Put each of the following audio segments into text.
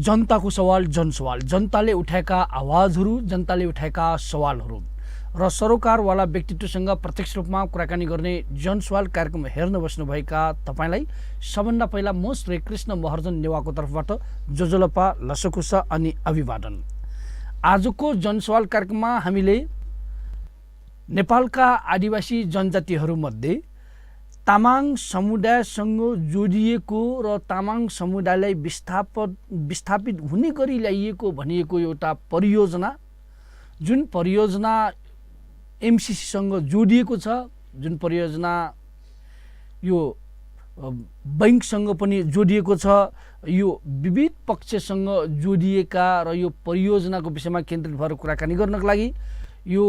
जनताको सवाल जनसवाल, जनताले उठाएका आवाजहरू, जनताले उठाएका सवालहरू र सरोकारवाला व्यक्तित्वसँग प्रत्यक्ष रूपमा कुराकानी गर्ने जनसवाल कार्यक्रम हेर्न बस्नुभएका तपाईँलाई सबभन्दा पहिला म श्री कृष्ण महर्जन नेवाको तर्फबाट जोजोलपा लसकुस अनि अभिवादन। आजको जनसवाल कार्यक्रममा हामीले नेपालका आदिवासी जनजातिहरूमध्ये तामाङ समुदायसँग जोडिएको र तामाङ समुदायलाई विस्थापित हुने गरी ल्याइएको भनिएको एउटा परियोजना, जुन परियोजना एमसीसीसँग जोडिएको छ, जुन परियोजना यो बैंकसँग पनि जोडिएको छ, यो विविध पक्षसँग जोडिएका र यो परियोजनाको विषयमा केन्द्रित भएर कुराकानी गर्नको लागि यो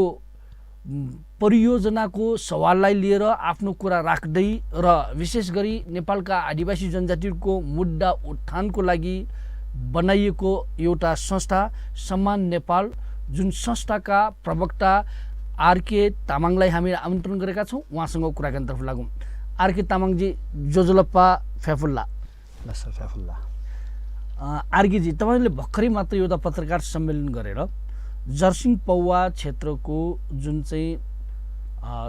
परियोजनाको सवाललाई लिएर आफ्नो कुरा राख्दै र विशेष गरी नेपालका आदिवासी जनजातिको मुद्दा उत्थानको लागि बनाइएको एउटा संस्था सम्मान नेपाल, जुन संस्थाका प्रवक्ता आरके तामाङलाई हामी आमन्त्रण गरेका छौँ। उहाँसँग कुराकानीतर्फ लागौँ। आरके तामाङजी, जोजोलप्पा फ्याफुल्ला। फ्याफुल्ला। आरकेजी, तपाईँले भर्खरै मात्र एउटा पत्रकार सम्मेलन गरेर जर्सिङ पौवा क्षेत्रको जुन चाहिँ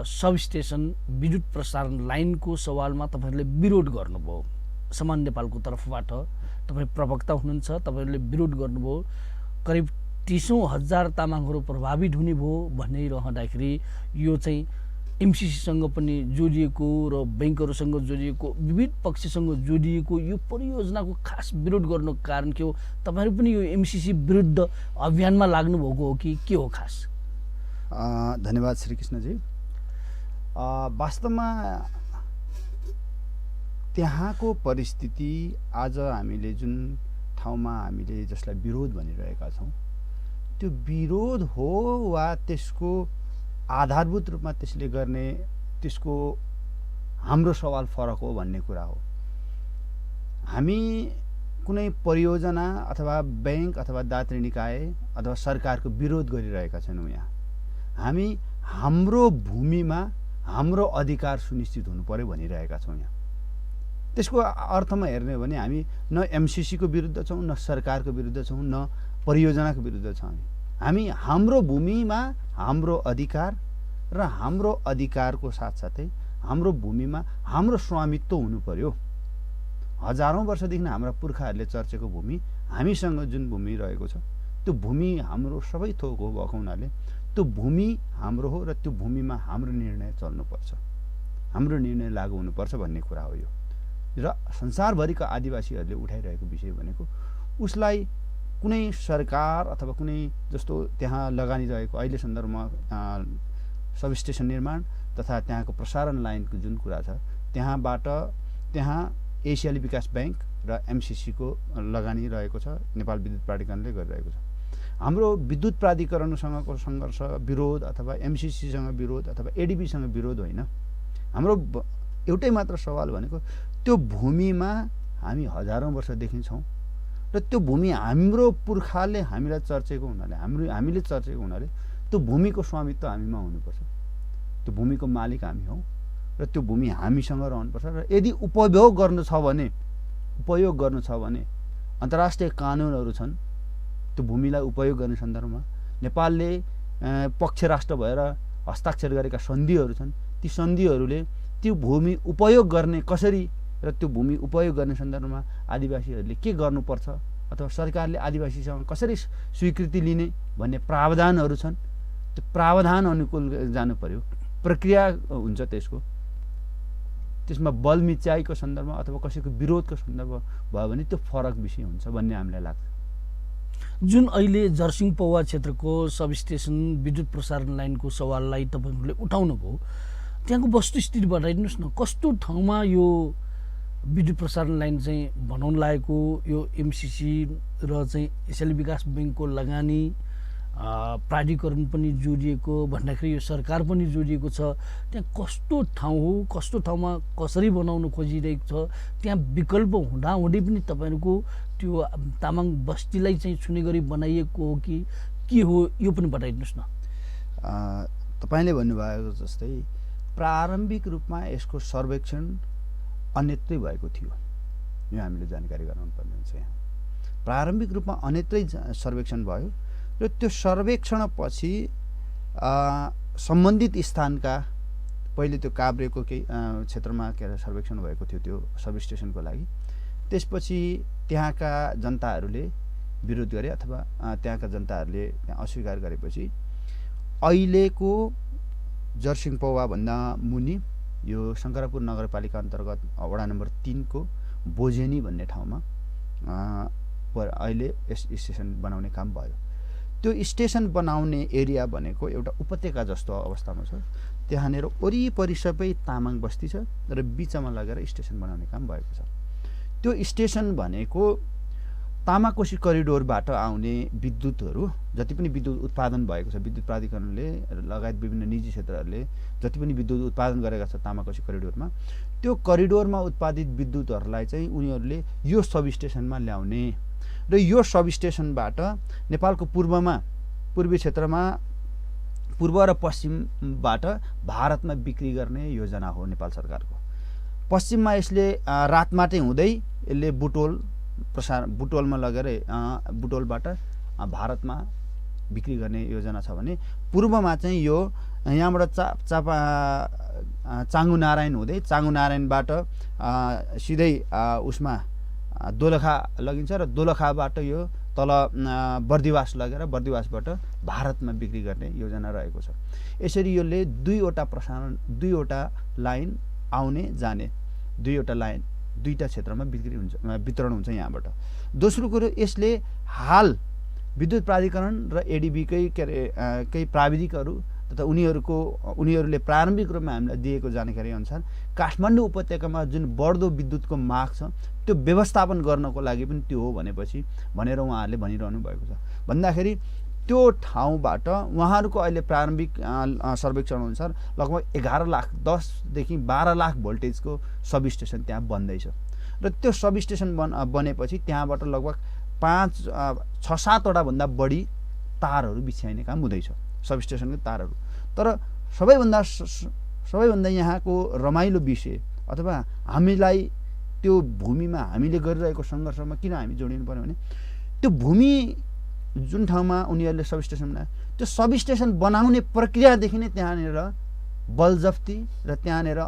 सब स्टेसन विद्युत प्रसारण लाइनको सवालमा तपाईँहरूले विरोध गर्नुभयो। समान नेपालको तर्फबाट तपाईँ प्रवक्ता हुनुहुन्छ, तपाईँहरूले विरोध गर्नुभयो। करिब 30,000 तामाङहरू प्रभावित हुने भयो भनिरहँदाखेरि यो चाहिँ एमसीसीसँग पनि जोडिएको र बैंकहरूसँग जोडिएको, विविध पक्षसँग जोडिएको यो परियोजनाको खास विरोध गर्नुको कारण के हो? तपाईँहरू पनि यो एमसीसी विरुद्ध अभियानमा लाग्नुभएको हो कि के हो खास? धन्यवाद श्री कृष्णजी। वास्तवमा त्यहाँको परिस्थिति आज हामीले जुन ठाउँमा हामीले जसलाई विरोध भनिरहेका छौँ, त्यो विरोध हो वा त्यसको आधारभूत रूपमा त्यसले गर्ने त्यसको हाम्रो सवाल फरक हो भन्ने कुरा हो। हामी कुनै परियोजना अथवा बैंक अथवा दात्री निकाय अथवा सरकारको विरोध गरिरहेका छैनौँ। यहाँ हामी हाम्रो भूमिमा हाम्रो अधिकार सुनिश्चित हुनु पर्यो भनिरहेका छौँ। यहाँ त्यसको अर्थमा हेर्ने हो भने हामी न एमसीसीको विरुद्ध छौँ, न सरकारको विरुद्ध छौँ, न परियोजनाको विरुद्ध छौँ। हामी हाम्रो भूमिमा हाम्रो अधिकार र हाम्रो अधिकारको साथसाथै हाम्रो भूमिमा हाम्रो स्वामित्व हुनु पर्यो। हजारौँ वर्षदेखि हाम्रा पुर्खाहरूले चर्चेको भूमि, हामीसँग जुन भूमि रहेको छ त्यो भूमि हाम्रो सबै थोक हो भएको हुनाले त्यो भूमि हाम्रो हो र त्यो भूमिमा हाम्रो निर्णय चल्नुपर्छ, हाम्रो निर्णय लागू हुनुपर्छ भन्ने कुरा हो यो। र संसारभरिका आदिवासीहरूले उठाइरहेको विषय भनेको उसलाई कुनै सरकार अथवा कुनै जस्तो त्यहाँ लगानी रहेको अहिले सन्दर्भमा सब स्टेसन निर्माण तथा त्यहाँको प्रसारण लाइनको जुन कुरा छ, त्यहाँ एसियाली विकास बैंक र एमसीसीको लगानी रहेको छ, नेपाल विद्युत प्राधिकरणले गरिरहेको छ। हाम्रो विद्युत प्राधिकरणसँगको सङ्घर्ष विरोध अथवा एमसीसीसँग विरोध अथवा एडिबीसँग विरोध होइन। हाम्रो एउटै मात्र सवाल भनेको त्यो भूमिमा हामी हजारौँ वर्षदेखि छौँ र त्यो भूमि हाम्रो पुर्खाले हामीलाई चर्चेको हुनाले, हामीले चर्चेको हुनाले त्यो भूमिको स्वामित्व हामीमा हुनुपर्छ। त्यो भूमिको मालिक हामी हौँ र त्यो भूमि हामीसँग रहनुपर्छ। र यदि उपयोग गर्नु छ भने अन्तर्राष्ट्रिय कानुनहरू छन् त्यो भूमिलाई उपयोग गर्ने सन्दर्भमा। नेपालले पक्ष राष्ट्र भएर हस्ताक्षर गरेका सन्धिहरू छन्, ती सन्धिहरूले त्यो भूमि उपयोग गर्ने कसरी र त्यो भूमि उपयोग गर्ने सन्दर्भमा आदिवासीहरूले के गर्नुपर्छ अथवा सरकारले आदिवासीसँग कसरी स्वीकृति लिने भन्ने प्रावधानहरू छन्। त्यो प्रावधान अनुकूल जानु पर्यो, प्रक्रिया हुन्छ त्यसको। त्यसमा बल मिच्याइको सन्दर्भमा अथवा कसैको विरोधको सन्दर्भ भयो भने त्यो फरक विषय हुन्छ भन्ने हामीलाई लाग्छ। जुन अहिले जर्सिङ पौवा क्षेत्रको सब स्टेसन विद्युत प्रसारण लाइनको सवाललाई तपाईँहरूले उठाउनु भयो, त्यहाँको वस्तुस्थिति बताइदिनुहोस् न। कस्तो ठाउँमा यो विद्युत प्रसारण लाइन चाहिँ बनाउन लागेको, यो एमसीसी र चाहिँ एसियाली विकास बैंकको लगानी, प्राधिकरण पनि जोडिएको भन्दाखेरि यो सरकार पनि जोडिएको छ, त्यहाँ कस्तो ठाउँ हो, कस्तो ठाउँमा कसरी बनाउन खोजिरहेको छ, त्यहाँ विकल्प हुँदाहुँदै पनि तपाईँहरूको त्यो तामाङ बस्तीलाई चाहिँ छुने गरी बनाइएको हो कि के हो, यो पनि बताइदिनुहोस् न। तपाईँले भन्नुभएको जस्तै प्रारम्भिक रूपमा यसको सर्वेक्षण अन्यत्रै भएको थियो, यो हामीले जानकारी गराउनु पर्ने हुन्छ। यहाँ प्रारम्भिक रूपमा अन्यत्रै सर्वेक्षण भयो र त्यो सर्वेक्षणपछि सम्बन्धित स्थानका पहिले त्यो काभ्रेको केही क्षेत्रमा के अरे सर्वेक्षण भएको थियो त्यो सब स्टेसनको लागि। त्यसपछि त्यहाँका जनताहरूले विरोध गरे अथवा त्यहाँका जनताहरूले त्यहाँ अस्वीकार गरेपछि अहिलेको जर्सिङ पौवाभन्दा मुनि यो शङ्करापुर नगरपालिका अन्तर्गत वडा नम्बर 3 को बोझेनी भन्ने ठाउँमा अहिले स्टेसन बनाउने काम भयो। त्यो स्टेसन बनाउने एरिया भनेको एउटा उपत्यका जस्तो अवस्थामा छ। त्यहाँनिर वरिपरि सबै तामाङ बस्ती छ र बिचमा लगेर स्टेसन बनाउने काम भएको छ। त्यो स्टेसन भनेको तामाकोशी करिडोरबाट आउने विद्युतहरू जति पनि विद्युत उत्पादन भएको छ, विद्युत प्राधिकरणले लगायत विभिन्न निजी क्षेत्रहरूले जति पनि विद्युत उत्पादन गरेका छ तामाकोशी करिडोरमा, त्यो करिडोरमा उत्पादित विद्युतहरूलाई चाहिँ उनीहरूले यो सब स्टेसनमा ल्याउने र यो सब स्टेसनबाट नेपालको पूर्वी क्षेत्रमा पूर्व र पश्चिमबाट भारतमा बिक्री गर्ने योजना हो नेपाल सरकारको। पश्चिममा यसले रातमाटे हुँदै यसले बुटोलमा लगेर बुटोलबाट भारतमा बिक्री गर्ने योजना छ भने पूर्वमा चाहिँ यो यहाँबाट चाङ्गु नारायण हुँदै चाङ्गु नारायणबाट सिधै उसमा दोलखा लगिन्छ र दोलखाबाट यो तल बर्दिवास लगेर बर्दिवासबाट भारतमा बिक्री गर्ने योजना रहेको छ। यसरी यसले दुईवटा लाइन आउने जाने दुईटा क्षेत्रमा वितरण हुन्छ यहाँबाट। दोस्रो कुरो यसले हाल विद्युत प्राधिकरण र एडिबीकै केही प्राविधिकहरू तथा उनीहरूले प्रारम्भिक रूपमा हामीलाई दिएको जानकारी अनुसार काठमाडौँ उपत्यकामा जुन बढ्दो विद्युतको माग छ त्यो व्यवस्थापन गर्नको लागि पनि त्यो हो भनेर उहाँहरूले भनिरहनु भएको छ। भन्दाखेरि त्यो ठाउँबाट उहाँहरूको अहिले प्रारम्भिक सर्वेक्षण अनुसार लगभग 11 लाख 10 देखि 12 लाख भोल्टेजको सब स्टेसन त्यहाँ बन्दैछ र त्यो सब स्टेसन बनेपछि त्यहाँबाट लगभग 5-6-7 वटा भन्दा बढी तारहरू बिछ्याइने काम हुँदैछ, सब स्टेसनको तारहरू। तर सबैभन्दा यहाँको रमाइलो विषय अथवा हामीलाई त्यो भूमिमा हामीले गरिरहेको सङ्घर्षमा किन हामी जोडिनु पर्यो भने त्यो भूमि जुन ठाउँमा उनीहरूले सब स्टेसन बनाए त्यो सब स्टेसन बनाउने प्रक्रियादेखि नै त्यहाँनिर बलजफ्ती र त्यहाँनिर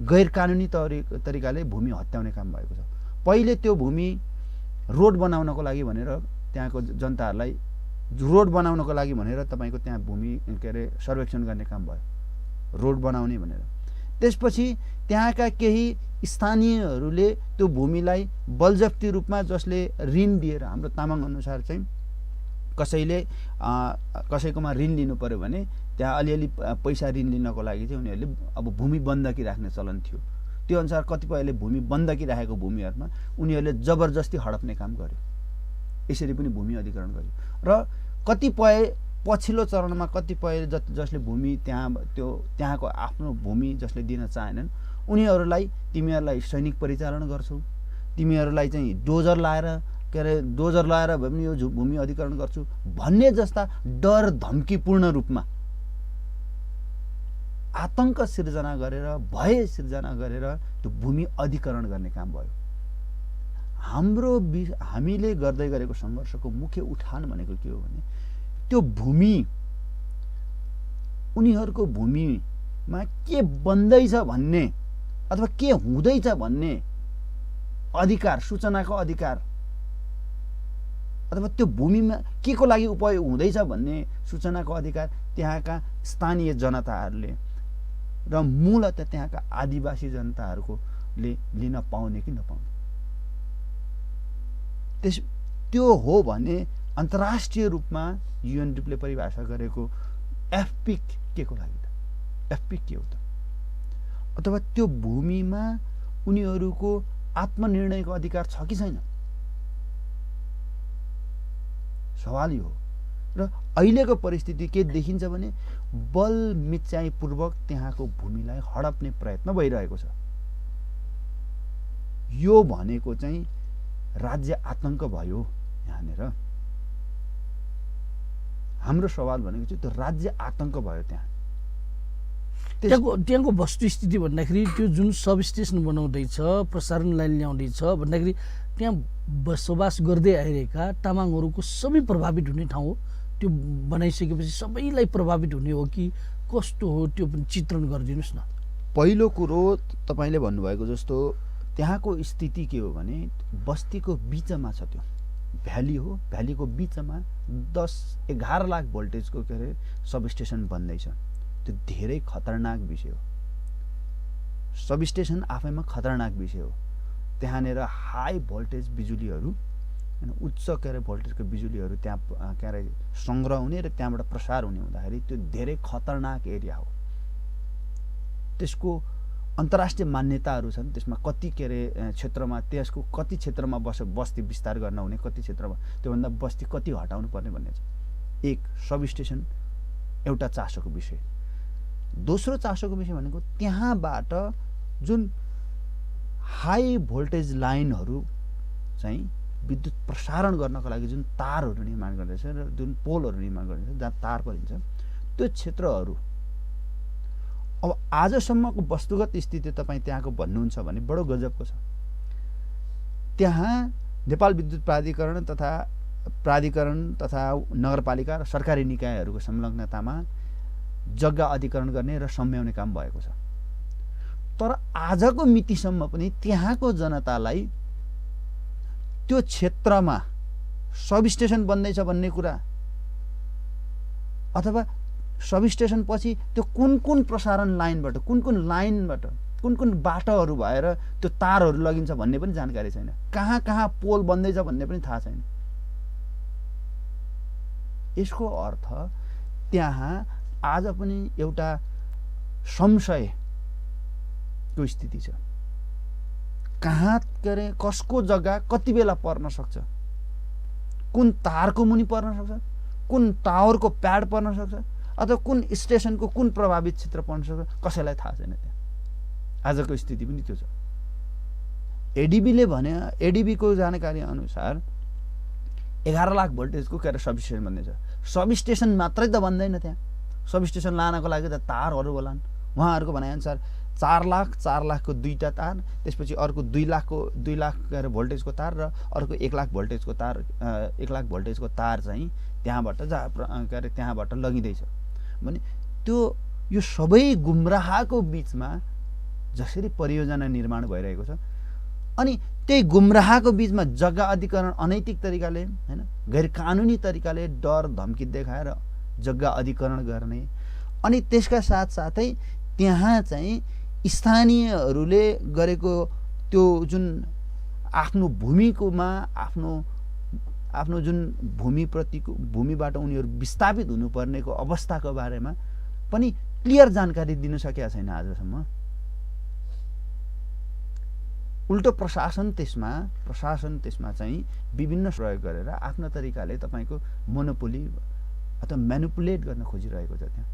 गैर कानुनी तरिकाले भूमि हत्याउने काम भएको छ। पहिले त्यो भूमि रोड बनाउनको लागि भनेर त्यहाँको जनताहरूलाई रोड बनाउनको लागि भनेर तपाईँको त्यहाँ भूमि सर्वेक्षण गर्ने काम भयो, रोड बनाउने भनेर। त्यसपछि त्यहाँका केही स्थानीयहरूले त्यो भूमिलाई बलजफ्ती रूपमा जसले ऋण दिएर हाम्रो तामाङ अनुसार चाहिँ कसैकोमा ऋण लिनु पर्यो भने त्यहाँ अलिअलि पैसा ऋण लिनको लागि चाहिँ उनीहरूले अब भूमि बन्दकी राख्ने चलन थियो। त्यो अनुसार कतिपयले भूमि बन्दकी राखेको भूमिहरूमा उनीहरूले जबरजस्ती हडप्ने काम गर्यो। यसरी पनि भूमि अधिग्रहण गर्यो र कतिपय पछिल्लो चरणमा कतिपय जसले भूमि त्यहाँको आफ्नो भूमि जसले दिन चाहेनन् उनीहरूलाई तिमीहरूलाई सैनिक परिचालन गर्छौ, तिमीहरूलाई चाहिँ डोजर लाएर भए पनि यो भूमि अधिग्रहण गर्छु भन्ने जस्ता डर धम्कीपूर्ण रूपमा आतंक सिर्जना गरेर भय सिर्जना गरेर त्यो भूमि अधिग्रहण गर्ने काम भयो। हामीले गर्दै गरेको सङ्घर्षको मुख्य उठान भनेको के हो भने त्यो भूमि उनीहरूको भूमिमा के बन्दैछ भन्ने अथवा के हुँदैछ भन्ने अधिकार, सूचनाको अधिकार अथवा त्यो भूमिमा के को लागि उपयोग हुँदैछ भन्ने सूचनाको अधिकार त्यहाँका स्थानीय जनताहरूले र मूलतः त्यहाँका आदिवासी जनताहरूले लिन पाउने कि नपाउने। त्यो हो भने अन्तर्राष्ट्रिय रूपमा युएनडीपीले परिभाषा गरेको एफपिक के को लागि त? एफपिक के हो त? अथवा त्यो भूमिमा उनीहरूको आत्मनिर्णयको अधिकार छ कि छैन? सवाल यो हो। र अहिलेको परिस्थिति के देखिन्छ भने बल मिच्याइपूर्वक त्यहाँको भूमिलाई हडप्ने प्रयत्न भइरहेको छ। यो भनेको चाहिँ राज्य आतंक भयो यहाँनिर। हाम्रो सवाल भनेको चाहिँ त्यो राज्य आतंक भयो त्यहाँ। त्यहाँको वस्तुस्थिति भन्दाखेरि त्यो जुन सब स्टेसन बनाउँदैछ, प्रसारण लाइन ल्याउँदैछ भन्दाखेरि त्यहाँ बसोबास गर्दै आइरहेका तामाङहरूको सबै प्रभावित हुने ठाउँ हो। त्यो बनाइसकेपछि सबैलाई प्रभावित हुने हो कि कस्तो हो, त्यो पनि चित्रण गरिदिनुहोस् न। पहिलो कुरो तपाईँले भन्नुभएको जस्तो त्यहाँको स्थिति के हो भने बस्तीको बिचमा छ, त्यो भ्याली हो, भ्यालीको बिचमा 10-11 लाख भोल्टेजको के अरे सब स्टेसन बन्दैछ। त्यो धेरै खतरनाक विषय हो। सब स्टेसन आफैमा खतरनाक विषय हो। त्यहाँनिर हाई भोल्टेज बिजुलीहरू होइन, उच्च के अरे भोल्टेजको बिजुलीहरू त्यहाँ के अरे सङ्ग्रह हुने र त्यहाँबाट प्रसार हुने हुँदाखेरि त्यो धेरै खतरनाक एरिया हो। त्यसको अन्तर्राष्ट्रिय मान्यताहरू छन्। त्यसमा कति के अरे क्षेत्रमा, त्यसको कति क्षेत्रमा बस्ती विस्तार गर्न हुने, कति क्षेत्रमा त्योभन्दा बस्ती कति हटाउनु पर्ने भन्ने छ। एक सब स्टेसन एउटा चासोको विषय। दोस्रो चासोको विषय भनेको त्यहाँबाट जुन हाई भोल्टेज लाइनहरू चाहिँ विद्युत प्रसारण गर्नको लागि जुन तारहरू निर्माण गर्दैछ र जुन पोलहरू निर्माण गर्दैछ जहाँ तार परिन्छ, त्यो क्षेत्रहरू अब आजसम्मको वस्तुगत स्थिति तपाईँ त्यहाँको भन्नुहुन्छ भने बडो गजबको छ। त्यहाँ नेपाल विद्युत प्राधिकरण तथा नगरपालिका र सरकारी निकायहरूको संलग्नतामा जग्गा अधिग्रहण गर्ने र सम्याउने काम भएको छ। तर आजको मितिसम्म पनि त्यहाँको जनतालाई त्यो क्षेत्रमा सब स्टेसन बन्दैछ भन्ने कुरा अथवा सब स्टेसन पछि त्यो कुन प्रसारण लाइनबाट, कुन बाटोहरू भएर त्यो तारहरू लगिन्छ भन्ने पनि जानकारी छैन। कहाँ पोल बन्दैछ भन्ने पनि थाहा छैन। यसको अर्थ त्यहाँ आज पनि एउटा संशयको स्थिति छ। कहाँ के अरे कसको जग्गा कति बेला पर्न सक्छ, कुन तारको मुनि पर्न सक्छ, कुन टावरको प्याड पर्न सक्छ, अथवा कुन स्टेसनको कुन प्रभावित क्षेत्र पर्न सक्छ, कसैलाई थाहा छैन। त्यहाँ आजको स्थिति पनि त्यो छ। एडिबीले भने, एडिबीको जानकारी अनुसार 11 लाख भोल्टेजको के अरे सब स्टेसन बन्दैछ। सब स्टेसन मात्रै त बन्दैन, त्यहाँ सब स्टेसन लानको लागि त तारहरू होलान्। उहाँहरूको भनाइअनुसार 4 लाखको 2टा तार, त्यसपछि अर्को 2 लाख के अरे भोल्टेजको तार र अर्को 1 लाख भोल्टेजको तार, 1 लाख भोल्टेजको तार चाहिँ त्यहाँबाट के अरे त्यहाँबाट लगिँदैछ भने त्यो यो सबै गुमराहको बिचमा जसरी परियोजना निर्माण भइरहेको छ, अनि त्यही गुमराहको बिचमा जग्गा अधिग्रहण अनैतिक तरिकाले हैन, गैर कानुनी तरिकाले डर धम्की देखाएर जग्गा अधिग्रहण गर्ने, अनि त्यसका साथसाथै त्यहाँ चाहिँ स्थानीयहरूले गरेको त्यो जुन आफ्नो भूमिकोमा आफ्नो जुन भूमिबाट उनीहरू विस्थापित हुनुपर्नेको अवस्थाको बारेमा पनि क्लियर जानकारी दिन सकेका छैन आजसम्म। उल्टो प्रशासन त्यसमा चाहिँ विभिन्न प्रयोग गरेर आफ्नो तरिकाले तपाईँको मोनोपोली अथवा म्यानिपुलेट गर्न खोजिरहेको छ। त्यहाँ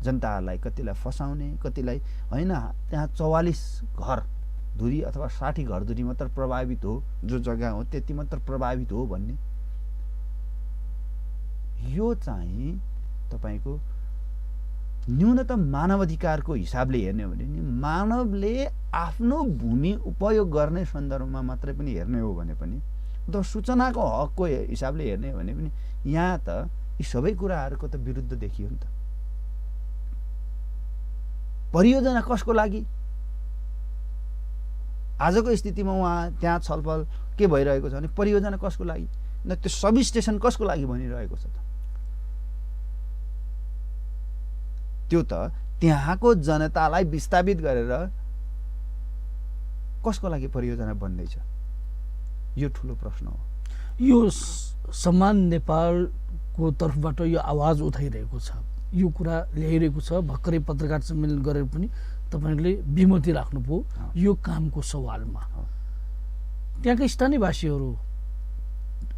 जनताहरूलाई कतिलाई फसाउने, कतिलाई होइन, त्यहाँ 44 घर धुरी अथवा 60 घर धुरी मात्र प्रभावित हो, जो जग्गा हो त्यति मात्र प्रभावित हो भन्ने। यो चाहिँ तपाईँको न्यूनतम मानवाधिकारको हिसाबले हेर्ने हो भने नि मानवले आफ्नो भूमि उपयोग गर्ने सन्दर्भमा मात्रै पनि हेर्ने हो भने पनि, अथवा सूचनाको हकको हिसाबले हेर्ने हो भने पनि यहाँ त यी सबै कुराहरूको त विरुद्ध देखियो नि त। परियोजना कसको लागि? आजको स्थितिमा उहाँ त्यहाँ छलफल के भइरहेको छ भने परियोजना कसको लागि, न त्यो सब स्टेसन कसको लागि भनिरहेको छ त? त्यो त त्यहाँको जनतालाई विस्थापित गरेर कसको लागि परियोजना बन्दैछ, यो ठुलो प्रश्न हो। यो समान नेपालको तर्फबाट यो आवाज उठाइरहेको छ, यो कुरा ल्याइरहेको छ। भर्खरै पत्रकार सम्मेलन गरेर पनि तपाईँहरूले विमति राख्नुभयो यो कामको सवालमा। त्यहाँका स्थानीयवासीहरू,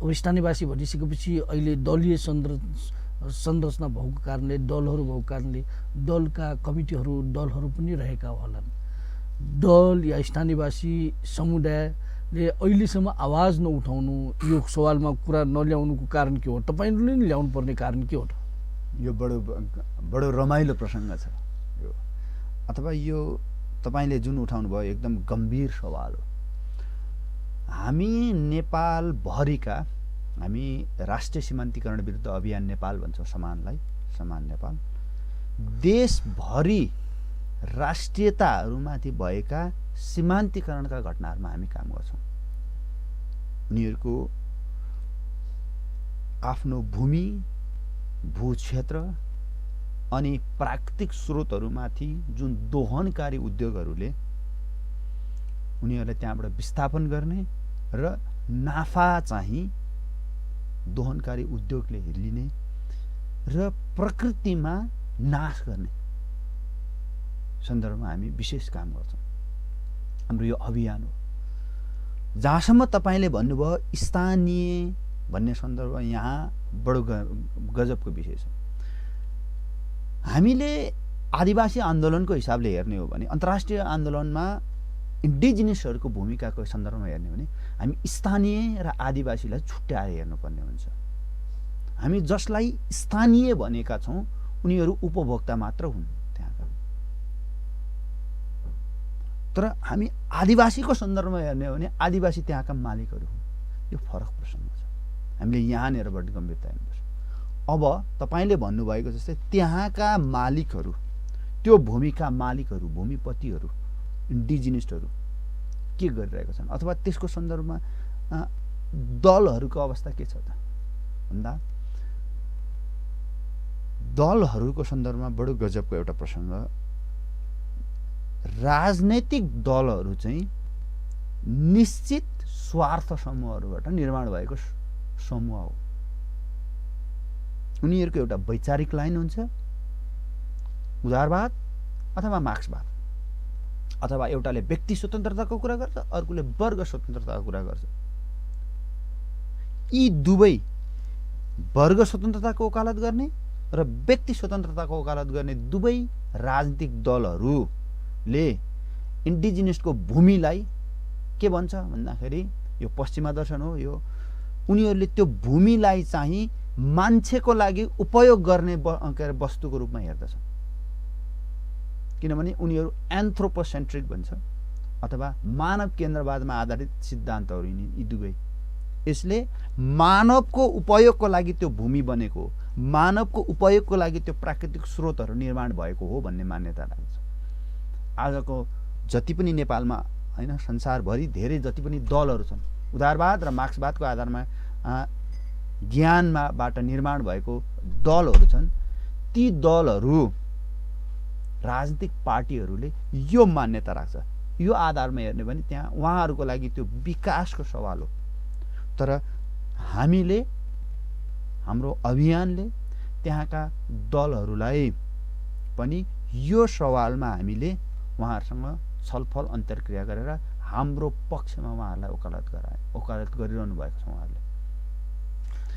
अब स्थानीयवासी भनिसकेपछि अहिले दलीय संरचना भएको कारणले, दलहरू भएको कारणले दलका कमिटीहरू, दलहरू पनि रहेका होलान्। दल या स्थानीयवासी समुदायले अहिलेसम्म आवाज नउठाउनु, यो सवालमा कुरा नल्याउनुको कारण के हो? तपाईँहरूले नि ल्याउनु पर्ने कारण के हो त? यो बडो रमाइलो प्रसङ्ग छ। यो अथवा यो तपाईँले जुन उठाउनु भयो एकदम गम्भीर सवाल हो। हामी नेपालभरिका हामी राष्ट्रिय सीमान्तीकरण विरुद्ध अभियान नेपाल भन्छौँ, समानलाई, समान नेपाल। देशभरि राष्ट्रियताहरूमाथि भएका सीमान्तीकरणका घटनाहरूमा हामी काम गर्छौँ। उनीहरूको आफ्नो भूमि, भूक्षेत्र अनि प्राकृतिक स्रोतहरूमाथि जुन दोहनकारी उद्योगहरूले उनीहरूलाई त्यहाँबाट विस्थापन गर्ने र नाफा चाहिँ दोहनकारी उद्योगले लिने र प्रकृतिमा नाश गर्ने सन्दर्भमा हामी विशेष काम गर्छौँ। हाम्रो यो अभियान हो। जहाँसम्म तपाईँले भन्नुभयो स्थानीय भन्ने सन्दर्भ, यहाँ बडो गजबको विषय छ। हामीले आदिवासी आन्दोलनको हिसाबले हेर्ने हो भने, अन्तर्राष्ट्रिय आन्दोलनमा इन्डिजिनियसहरूको भूमिकाको सन्दर्भमा हेर्ने हो भने हामी स्थानीय र आदिवासीलाई छुट्याएर हेर्नुपर्ने हुन्छ। हामी जसलाई स्थानीय भनेका छौँ उनीहरू उपभोक्ता मात्र हुन् त्यहाँका। तर हामी आदिवासीको सन्दर्भमा हेर्ने हो भने आदिवासी त्यहाँका मालिकहरू हुन्। यो फरक प्रसङ्ग छ। हामीले यहाँनिरबाट गम्भीरता हेर्नुपर्छ। अब तपाईँले भन्नुभएको जस्तै त्यहाँका मालिकहरू, त्यो भूमिका मालिकहरू, भूमिपतिहरू, इन्डिजिनिस्टहरू के गरिरहेका छन् अथवा त्यसको सन्दर्भमा दलहरूको अवस्था के छ त भन्दा, दलहरूको सन्दर्भमा बडो गजबको एउटा प्रसङ्ग। राजनैतिक दलहरू चाहिँ निश्चित स्वार्थ समूहहरूबाट निर्माण भएको समूह हो। उनीहरूको एउटा वैचारिक लाइन हुन्छ, उदारवाद अथवा मार्क्सवाद, अथवा एउटाले व्यक्ति स्वतन्त्रताको कुरा गर्छ, अर्कोले वर्ग स्वतन्त्रताको कुरा गर्छ। यी दुवै वर्ग स्वतन्त्रताको वकालत गर्ने र व्यक्ति स्वतन्त्रताको वकालत गर्ने दुवै राजनीतिक दलहरूले इन्डिजिनियसको भूमिलाई के भन्छ भन्दाखेरि यो पश्चिमा दर्शन हो। यो उनीहरूले त्यो भूमिलाई चाहिँ मान्छेको लागि उपयोग गर्ने वस्तुको रूपमा हेर्दछन्। किनभने उनीहरू एन्थ्रोपोसेन्ट्रिक भन्छ अथवा मानव केन्द्रवादमा आधारित सिद्धान्तहरू यी दुवै। यसले मानवको उपयोगको लागि त्यो भूमि बनेको, मानवको उपयोगको लागि त्यो प्राकृतिक स्रोतहरू निर्माण भएको हो भन्ने मान्यता राख्छ। आजको जति पनि नेपालमा हैन, संसारभरि धेरै जति पनि दलहरू छन्, उदारवाद र मार्क्सवादको आधारमा ज्ञानबाट निर्माण भएको दलहरू छन्। ती दलहरू, राजनीतिक पार्टीहरूले यो मान्यता राख्छ। यो आधारमा हेर्ने भने त्यहाँ उहाँहरूको लागि त्यो विकासको सवाल हो। तर हामीले, हाम्रो अभियानले त्यहाँका दलहरूलाई पनि यो सवालमा हामीले उहाँहरूसँग छलफल अन्तर्क्रिया गरेर हाम्रो पक्षमा उहाँहरूलाई वकालत गरिरहनु भएको छ। उहाँहरूले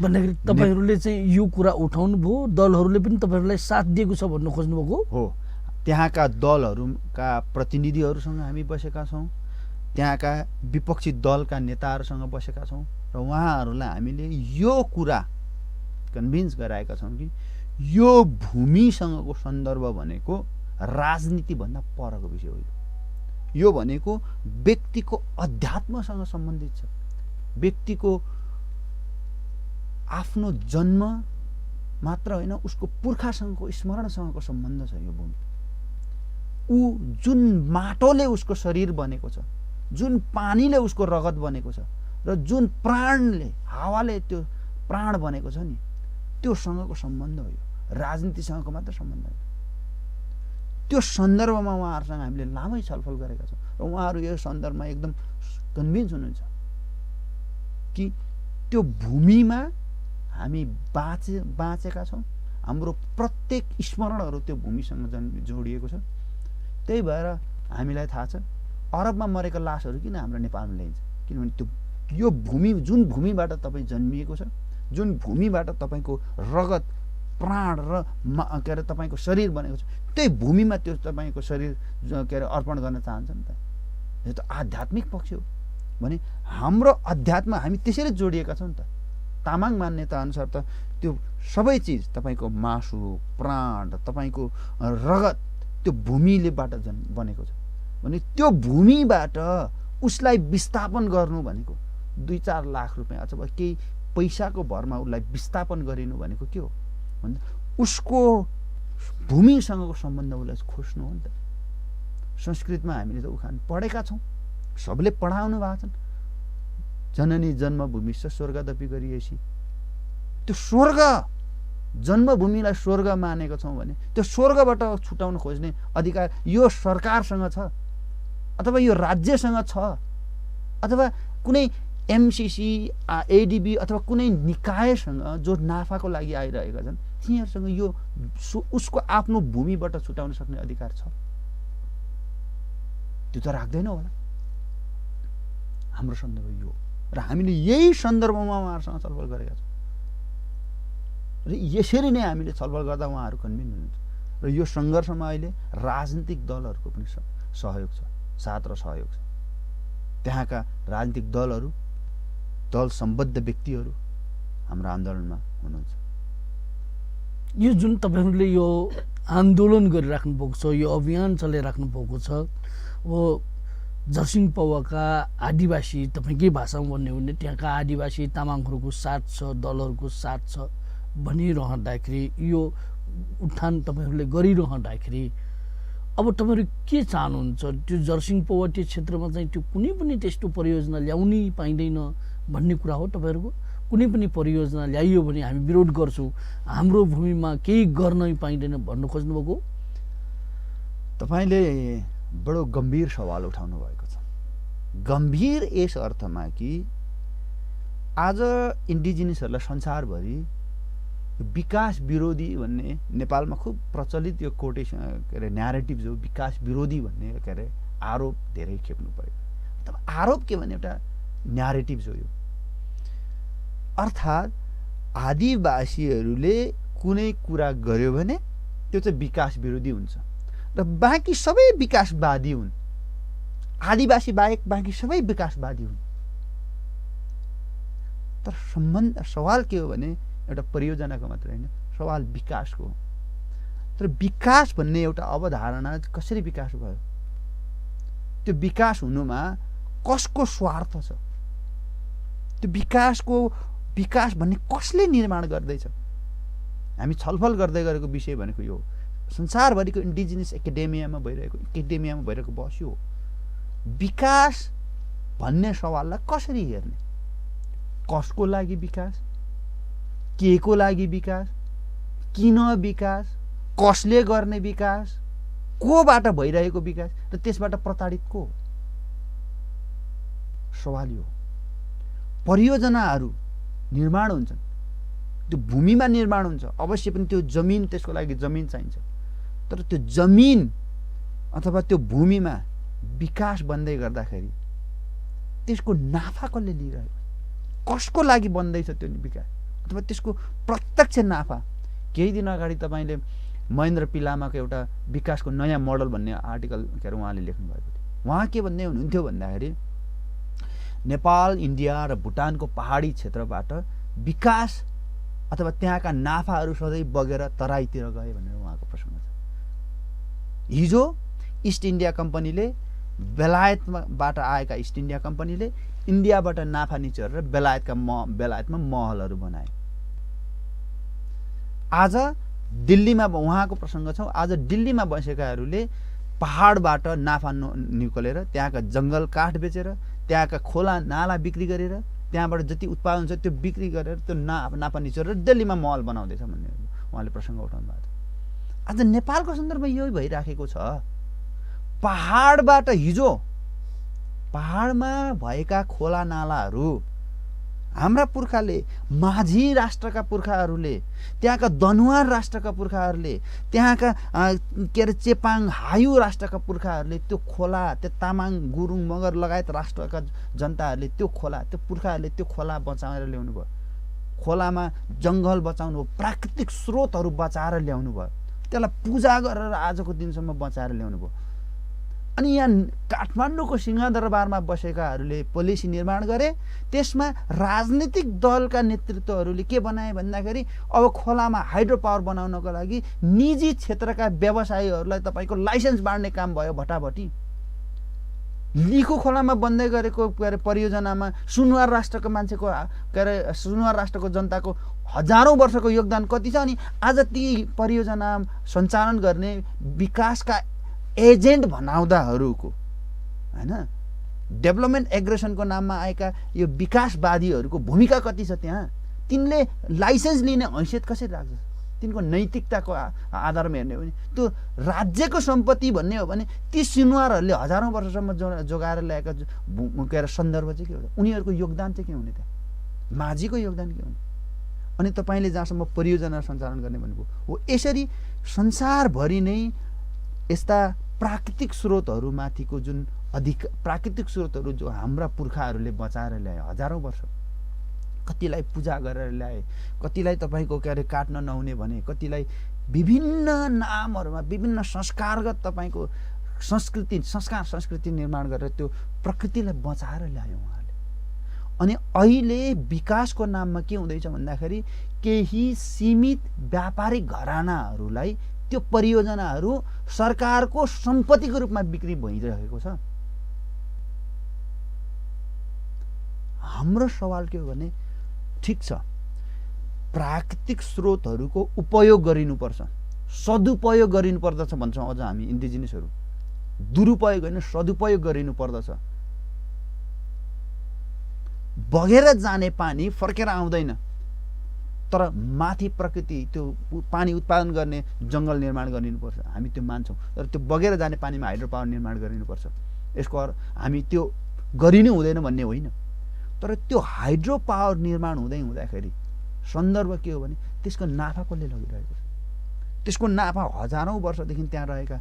भन्दाखेरि तपाईँहरूले चाहिँ यो कुरा उठाउनु भयो, दलहरूले पनि तपाईँहरूलाई साथ दिएको छ भन्नु खोज्नुभएको हो। त्यहाँका दलहरूका प्रतिनिधिहरूसँग हामी बसेका छौँ, त्यहाँका विपक्षी दलका नेताहरूसँग बसेका छौँ र उहाँहरूलाई हामीले यो कुरा कन्भिन्स गराएका छौँ कि यो भूमिसँगको सन्दर्भ भनेको राजनीतिभन्दा परको विषय हो। यो भनेको व्यक्तिको अध्यात्मसँग सम्बन्धित छ। व्यक्तिको आफ्नो जन्म मात्र होइन, उसको पुर्खासँगको स्मरणसँगको सम्बन्ध छ यो भूमि। ऊ जुन माटोले उसको शरीर बनेको छ, जुन पानीले उसको रगत बनेको छ र जुन प्राणले, हावाले त्यो प्राण बनेको छ नि, त्योसँगको सम्बन्ध हो। यो राजनीतिसँगको मात्र सम्बन्ध होइन। त्यो सन्दर्भमा उहाँहरूसँग हामीले लामै छलफल गरेका छौँ र उहाँहरू यो सन्दर्भमा एकदम कन्भिन्स हुनुहुन्छ कि त्यो भूमिमा हामी बाँचेका छौँ। हाम्रो प्रत्येक स्मरणहरू त्यो भूमिसँग जोडिएको छ। त्यही भएर हामीलाई थाहा छ अरबमा मरेका लासहरू किन हाम्रो नेपालमा ल्याइन्छ। किनभने त्यो यो भूमि, जुन भूमिबाट तपाईँ जन्मिएको छ, जुन भूमिबाट तपाईँको रगत, प्राण र के अरे तपाईँको शरीर बनेको छ, त्यही भूमिमा त्यो तपाईँको शरीर के अरे अर्पण गर्न चाहन्छ नि त। यो त आध्यात्मिक पक्ष हो भने हाम्रो अध्यात्म हामी त्यसरी जोडिएका छौँ नि त। तामाङ मान्यता अनुसार त त्यो सबै चिज, तपाईँको मासु, प्राण, तपाईँको रगत, त्यो भूमिलेबाट बनेको छ भने त्यो भूमिबाट उसलाई विस्थापन गर्नु भनेको 2-4 लाख रुपियाँ अथवा केही पैसाको भरमा उसलाई विस्थापन गरिनु भनेको के हो भन्दा उसको भूमिसँगको सम्बन्ध उसलाई खोज्नु हो नि त। संस्कृतमा हामीले त उखान पढेका छौँ, सबले पढाउनु भएको छन्, जननी जन्मभूमि स्वर्गदपि गरिएसी। त्यो स्वर्ग जन्मभूमिलाई स्वर्ग मानेको छौँ भने त्यो स्वर्गबाट छुटाउन खोज्ने अधिकार यो सरकारसँग छ अथवा यो राज्यसँग छ अथवा कुनै एमसिसी एडिबी अथवा कुनै निकायसँग जो नाफाको लागि आइरहेका छन् तिनीहरूसँग यो उसको आफ्नो भूमिबाट छुटाउन सक्ने अधिकार छ? त्यो त राख्दैन होला। हाम्रो सन्दर्भ यो र हामीले यही सन्दर्भमा उहाँहरूसँग छलफल गरेका छौँ र यसरी नै हामीले छलफल गर्दा उहाँहरू कन्भिन्स हुनुहुन्छ र यो सङ्घर्षमा अहिले राजनीतिक दलहरूको पनि सहयोग छ, साथ र सहयोग छ। त्यहाँका राजनीतिक दलहरू, दल सम्बद्ध व्यक्तिहरू हाम्रो आन्दोलनमा हुनुहुन्छ। यो जुन तपाईँहरूले यो आन्दोलन गरिराख्नु भएको छ, यो अभियान चलाइराख्नु भएको छ, वो जर्सिङ पौवाका आदिवासी, तपाईँकै भाषामा भन्ने हो भने त्यहाँका आदिवासी तामाङहरूको साथ छ, दलहरूको साथ छ भनिरहँदाखेरि, यो उत्थान तपाईँहरूले गरिरहँदाखेरि अब तपाईँहरू के चाहनुहुन्छ? त्यो जर्सिङ पौवा त्यो क्षेत्रमा चाहिँ त्यो कुनै पनि त्यस्तो परियोजना ल्याउनै पाइँदैन भन्ने कुरा हो तपाईँहरूको? कुनै पनि परियोजना ल्याइयो भने हामी विरोध गर्छौँ, हाम्रो भूमिमा केही गर्नै पाइँदैन भन्नु खोज्नुभएको? तपाईँले बडो गम्भीर सवाल उठाउनु भएको छ। गम्भीर यस अर्थमा कि आज इन्डिजिनियसहरूलाई संसारभरि विकास विरोधी भन्ने नेपालमा खुब प्रचलित यो कोटेसन के अरे न्यारेटिभ जो विकास विरोधी भन्ने के अरे आरोप धेरै खेप्नु पर्यो। तब आरोप के भने एउटा न्यारेटिभ जो यो अर्थात् आदिवासीहरूले कुनै कुरा गर्यो भने त्यो चाहिँ विकास विरोधी हुन्छ र बाँकी सबै विकासवादी हुन्, आदिवासी बाहेक बाँकी सबै विकासवादी हुन्। तर सवाल के हो भने एउटा परियोजनाको मात्र होइन, सवाल विकासको हो। तर विकास भन्ने एउटा अवधारणा कसरी विकास भयो? त्यो विकास हुनुमा कसको स्वार्थ छ? त्यो विकास भन्ने कसले निर्माण गर्दैछ? हामी छलफल गर्दै गरेको विषय भनेको यो संसारभरिको इन्डिजिनियस एकाडेमियामा भइरहेको बहस यो हो। विकास भन्ने सवाललाई कसरी हेर्ने? कसको लागि विकास, के को लागि विकास, किन विकास, कसले गर्ने विकास, कोबाट भइरहेको विकास र त्यसबाट प्रताडित को? सवाल यो। परियोजनाहरू निर्माण हुन्छन्, त्यो भूमिमा निर्माण हुन्छ, अवश्य पनि त्यो जमिन, त्यसको लागि जमिन चाहिन्छ। तर त्यो जमिन अथवा त्यो भूमिमा विकास बन्दै गर्दाखेरि त्यसको नाफा कसले लिइरहेको, कसको लागि बन्दैछ त्यो विकास अथवा त्यसको प्रत्यक्ष नाफा? केही दिन अगाडि तपाईँले महेन्द्र पी लामाको एउटा विकासको नयाँ मोडल भन्ने आर्टिकल के अरे उहाँले लेख्नुभएको थियो। उहाँ के भन्दै हुनुहुन्थ्यो भन्दाखेरि नेपाल, इन्डिया र भुटानको पहाडी क्षेत्रबाट विकास अथवा त्यहाँका नाफाहरू सधैँ बगेर तराईतिर गए भनेर उहाँको प्रसङ्ग छ। हिजो इस्ट इन्डिया कम्पनीले, बेलायतबाट आएका इस्ट इन्डिया कम्पनीले इन्डियाबाट नाफा निचोरेर बेलायतमा महलहरू बनाए। आज दिल्लीमा उहाँको प्रसङ्ग छ, आज दिल्लीमा बसेकाहरूले पहाडबाट नाफा निकोलेर त्यहाँका जङ्गल काठ बेचेर त्यहाँका खोला नाला बिक्री गरेर त्यहाँबाट जति उत्पादन हुन्छ त्यो बिक्री गरेर त्यो नाफा निचोरेर दिल्लीमा महल बनाउँदैछ भन्ने उहाँले प्रसङ्ग उठाउनु भएको छ। आज नेपालको सन्दर्भमा यही भइराखेको छ। पहाडबाट हिजो पहाडमा भएका खोला नालाहरू हाम्रा पुर्खाले, माझी राष्ट्रका पुर्खाहरूले, त्यहाँका दनुवार राष्ट्रका पुर्खाहरूले, त्यहाँका के अरे चेपाङ हायु राष्ट्रका पुर्खाहरूले त्यो खोला, त्यो तामाङ गुरुङ मगर लगायत राष्ट्रका जनताहरूले त्यो खोला, त्यो पुर्खाहरूले त्यो खोला बचाएर ल्याउनु भयो। खोलामा जङ्गल बचाउनु भयो, प्राकृतिक स्रोतहरू बचाएर ल्याउनु भयो, त्यसलाई पूजा गरेर आजको दिनसम्म बचाएर ल्याउनु भयो। अनि यहाँ काठमाडौँको सिंहदरबारमा बसेकाहरूले पोलिसी निर्माण गरे। त्यसमा राजनीतिक दलका नेतृत्वहरूले के बनाए भन्दाखेरि अब खोलामा हाइड्रो पावर बनाउनको लागि निजी क्षेत्रका व्यवसायीहरूलाई तपाईँको लाइसेन्स बाँड्ने काम भयो भटाभटी। लिखु खोलामा बन्दै गरेको के अरे परियोजनामा सुनुवार राष्ट्रको मान्छेको के अरे सुनुवार राष्ट्रको जनताको हजारौँ वर्षको योगदान कति छ। अनि आज ती परियोजना सञ्चालन गर्ने विकासका एजेन्ट भनाउँदाहरूको हैन डेभलपमेन्ट एग्रेसनको नाममा आएका यो विकासवादीहरूको भूमिका कति छ त्यहाँ? तिनले लाइसेन्स लिने हैसियत कसरी राख्छ? तिनको नैतिकताको आधारमा हेर्ने हो भने त्यो राज्यको सम्पत्ति भन्ने हो भने ती सिनुवारहरूले हजारौँ वर्षसम्म जोगाएर ल्याएका के अरे सन्दर्भ चाहिँ के हो? उनीहरूको योगदान चाहिँ के हुने त्यहाँ? माझीको योगदान के हुने? अनि तपाईँले जहाँसम्म परियोजना सञ्चालन गर्ने भनेको हो, यसरी संसारभरि नै यस्ता प्राकृतिक स्रोतहरूमाथिको जुन प्राकृतिक स्रोतहरू जो हाम्रा पुर्खाहरूले बचाएर ल्याए हजारौँ वर्ष, कतिलाई पूजा गरेर ल्याए, कतिलाई तपाईँको के अरे काट्न नहुने भने, कतिलाई विभिन्न नामहरूमा विभिन्न संस्कारगत तपाईँको संस्कृति निर्माण गरेर त्यो प्रकृतिलाई बचाएर ल्यायो उहाँले। अनि अहिले विकासको नाममा के हुँदैछ भन्दाखेरि केही सीमित व्यापारिक घरानाहरूलाई त्यो परियोजनाहरू सरकारको सम्पत्तिको रूपमा बिक्री भइरहेको छ। हाम्रो सवाल के हो भने ठिक छ, प्राकृतिक स्रोतहरूको उपयोग गरिनुपर्छ, सदुपयोग गरिनुपर्दछ भन्छौँ अझ हामी इन्डिजिनियसहरू। दुरुपयोग होइन, सदुपयोग गरिनुपर्दछ। बगेर जाने पानी फर्केर आउँदैन, तर माथि प्रकृति त्यो पानी उत्पादन गर्ने जङ्गल निर्माण गरिनुपर्छ, हामी त्यो मान्छौँ। तर त्यो बगेर जाने पानीमा हाइड्रो पावर निर्माण गरिनुपर्छ, यसको अर्थ हामी त्यो गरि नै हुँदैन भन्ने होइन। तर त्यो हाइड्रो पावर निर्माण हुँदाखेरि सन्दर्भ के हो भने त्यसको नाफा कसले लगिरहेको छ? त्यसको नाफा हजारौँ वर्षदेखि त्यहाँ रहेका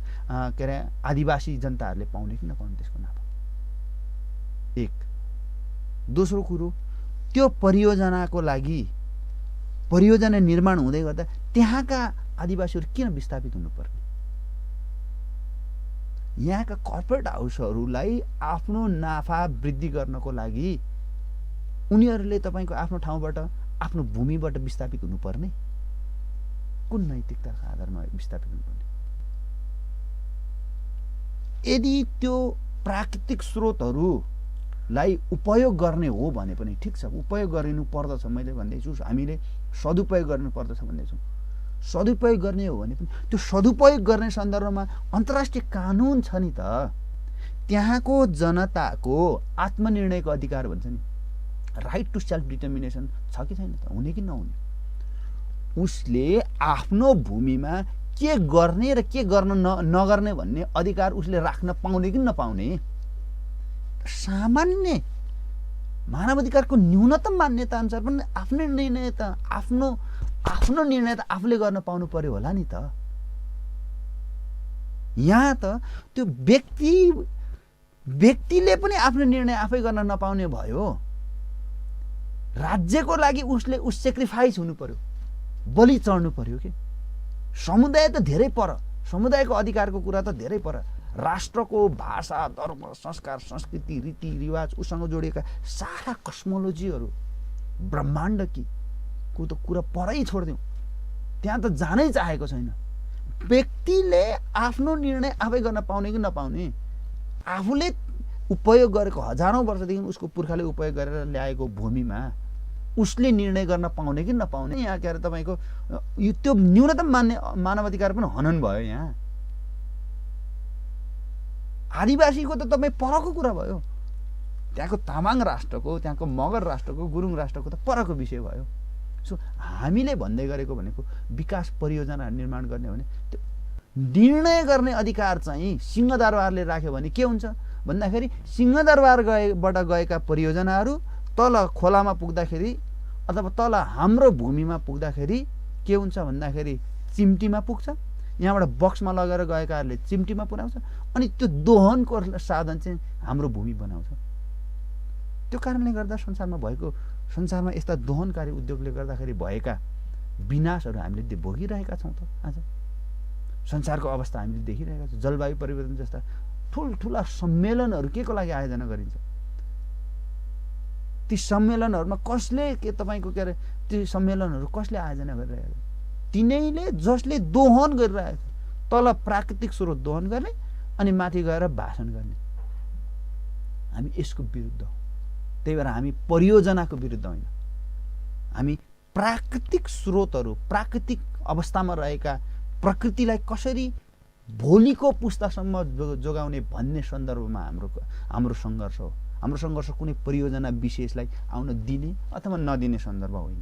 के अरे आदिवासी जनताहरूले पाउने कि नपाउने त्यसको नाफा? एक। दोस्रो कुरो, त्यो परियोजनाको लागि परियोजना निर्माण हुँदै गर्दा त्यहाँका आदिवासीहरू किन विस्थापित हुनुपर्ने? यहाँका कर्पोरेट हाउसहरूलाई आफ्नो नाफा वृद्धि गर्नको लागि उनीहरूले तपाईँको आफ्नो ठाउँबाट आफ्नो भूमिबाट विस्थापित हुनुपर्ने? कुन नैतिकताका आधारमा विस्थापित हुनुपर्ने? यदि त्यो प्राकृतिक स्रोतहरूलाई उपयोग गर्ने हो भने पनि ठिक छ, उपयोग गरिनु पर्दछ, मैले भन्दैछु हामीले सदुपयोग गर्नुपर्दछ भन्दैछु। सदुपयोग गर्ने हो भने पनि त्यो सदुपयोग गर्ने सन्दर्भमा अन्तर्राष्ट्रिय कानुन छ नि त। त्यहाँको जनताको आत्मनिर्णयको अधिकार भन्छ नि, राइट टु सेल्फ डिटर्मिनेसन छ कि छैन त? हुने कि नहुने? उसले आफ्नो भूमिमा के गर्ने र के गर्न नगर्ने भन्ने अधिकार उसले राख्न पाउने कि नपाउने? सामान्य मानवाधिकारको न्यूनतम मान्यता अनुसार पनि आफ्नो निर्णय त आफूले गर्न पाउनु पर्यो होला नि त। यहाँ त त्यो व्यक्तिले पनि आफ्नो निर्णय आफै गर्न नपाउने भयो। राज्यको लागि उसले सेक्रिफाइस हुनु पर्यो, बलि चढ्नु पर्यो कि? समुदाय त धेरै पर, समुदायको अधिकारको कुरा त धेरै पर। राष्ट्रको भाषा, धर्म, संस्कार, संस्कृति, रीतिरिवाज, उसँग जोडिएका सारा कस्मोलोजीहरू, ब्रह्माण्ड को त कुरा परै छोडिदिउँ, त्यहाँ त जानै चाहेको छैन। व्यक्तिले आफ्नो निर्णय आफै गर्न पाउने कि नपाउने, आफूले उपयोग गरेको हजारौँ वर्षदेखि उसको पुर्खाले उपयोग गरेर ल्याएको भूमिमा उसले निर्णय गर्न पाउने कि नपाउने? यहाँ के अरे तपाईँको त्यो न्यूनतम मानवाधिकार पनि हनन भयो। यहाँ आदिवासीको त तपाईँ परको कुरा भयो, त्यहाँको तामाङ राष्ट्रको, त्यहाँको मगर राष्ट्रको, गुरुङ राष्ट्रको त परको विषय भयो। सो हामीले भन्दै गरेको भनेको विकास परियोजना निर्माण गर्ने भने त्यो निर्णय गर्ने अधिकार चाहिँ सिंहदरबारले राख्यो भने के हुन्छ भन्दाखेरि सिंहदरबारबाट गएका परियोजनाहरू तल खोलामा पुग्दाखेरि अथवा तल हाम्रो भूमिमा पुग्दाखेरि के हुन्छ भन्दाखेरि चिम्टीमा पुग्छ। यहाँबाट बक्समा लगेर गएकाहरूले चिम्टीमा पुर्याउँछ, अनि त्यो दोहनको साधन चाहिँ हाम्रो भूमि बनाउँछ। त्यो कारणले गर्दा संसारमा यस्ता दोहनकारी उद्योगले गर्दाखेरि भएका विनाशहरू हामीले भोगिरहेका छौँ त। आज संसारको अवस्था हामीले देखिरहेका छौँ। जलवायु परिवर्तन जस्ता ठुल्ठुला सम्मेलनहरू के को लागि आयोजना गरिन्छ? ती सम्मेलनहरूमा कसले के तपाईँको के अरे ती सम्मेलनहरू कसले आयोजना गरिरहेको छ? तिनैले जसले दोहन गरिरहेको छ, तल प्राकृतिक स्रोत दोहन गर्ने अनि माथि गएर भाषण गर्ने। हामी यसको विरुद्ध हौँ। त्यही भएर हामी परियोजनाको विरुद्ध होइन, हामी प्राकृतिक स्रोतहरू, प्राकृतिक अवस्थामा रहेका प्रकृतिलाई कसरी भोलिको पुस्तासम्म जोगाउने भन्ने सन्दर्भमा हाम्रो सङ्घर्ष हो। हाम्रो सङ्घर्ष कुनै परियोजना विशेषलाई आउन दिने अथवा नदिने सन्दर्भ होइन।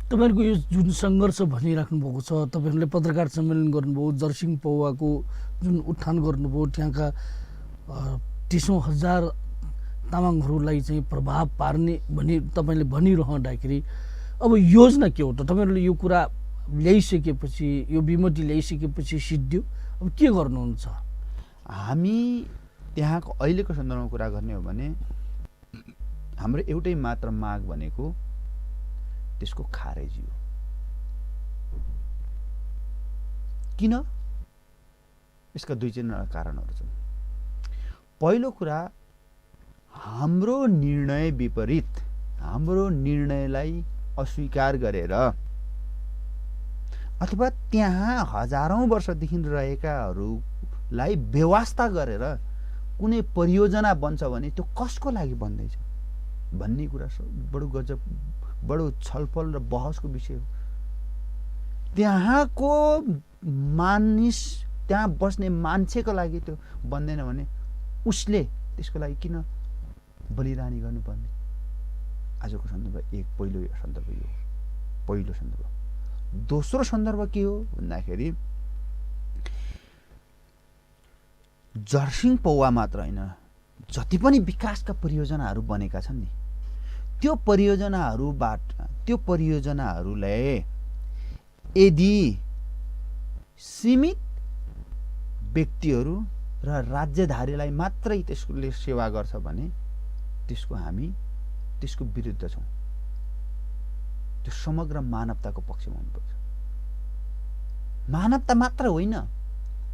तपाईँहरूको यो जुन सङ्घर्ष भनिराख्नु भएको छ, तपाईँहरूले पत्रकार सम्मेलन गर्नुभयो, जर्सिङ पौवाको जुन उत्थान गर्नुभयो, त्यहाँका 30औं हजार तामाङहरूलाई चाहिँ प्रभाव पार्ने भनी तपाईँले भनिरहँदाखेरि अब योजना के हो त? तपाईँहरूले यो कुरा ल्याइसकेपछि, यो विमति ल्याइसकेपछि सिद्धियो, अब के गर्नुहुन्छ? हामी त्यहाँको अहिलेको सन्दर्भमा कुरा गर्ने हो भने हाम्रो एउटै मात्र माग भनेको त्यसको खारेजी हो। किन? यसका दुई तीन कारणहरू छन्। पहिलो कुरा, हाम्रो निर्णय विपरीत, हाम्रो निर्णयलाई अस्वीकार गरेर अथवा त्यहाँ हजारौं वर्षदेखि रहेकाहरूलाई बेवास्ता गरेर कुनै परियोजना बन्छ भने त्यो कसको लागि बन्दैछ भन्ने कुरा बडो गजब, बडो छलफल र बहसको विषय हो। त्यहाँको मानिस, त्यहाँ बस्ने मान्छेको लागि त्यो बन्दैन भने उसले त्यसको लागि किन बलिदानी गर्नुपर्ने? आजको सन्दर्भ पहिलो सन्दर्भ यो हो, पहिलो सन्दर्भ। दोस्रो सन्दर्भ के हो भन्दाखेरि जर्सिङ पौवा मात्र होइन, जति पनि विकासका परियोजनाहरू बनेका छन् नि, त्यो परियोजनाहरूले यदि सीमित व्यक्तिहरू र राज्यधारीलाई मात्रै त्यसले सेवा गर्छ भने हामी त्यसको विरुद्ध छौँ। त्यो समग्र मानवताको पक्षमा हुनुपर्छ। मानवता मात्र होइन,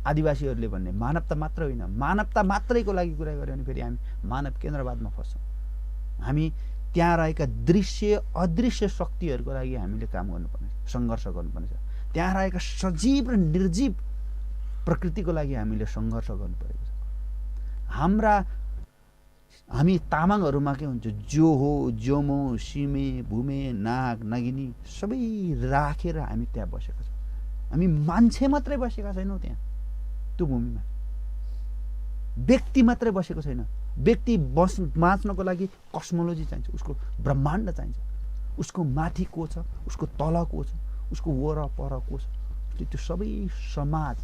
आदिवासीहरूले भन्ने मानवता मात्र होइन, मानवता मात्रैको लागि कुरा गऱ्यो भने फेरि हामी मानव केन्द्रवादमा फस्छौँ। हामी त्यहाँ रहेका दृश्य अदृश्य शक्तिहरूको लागि हामीले काम गर्नुपर्ने, सङ्घर्ष गर्नुपर्नेछ। त्यहाँ रहेका सजीव र निर्जीव प्रकृतिको लागि हामीले सङ्घर्ष गर्नुपरेको छ। हामी तामाङहरूमा के हुन्छ, जोहो, जोमो, सिमे, भूमे, नाग, नागिनी सबै राखेर हामी त्यहाँ बसेका छौँ। हामी मान्छे मात्रै बसेका छैनौँ त्यहाँ, त्यो भूमिमा व्यक्ति मात्रै बसेको छैन। व्यक्ति बाँच्नको लागि कस्मोलोजी चाहिन्छ, उसको ब्रह्माण्ड चाहिन्छ, उसको माथि को छ, उसको तल को छ, उसको वरपर को छ, त्यो सबै समाज,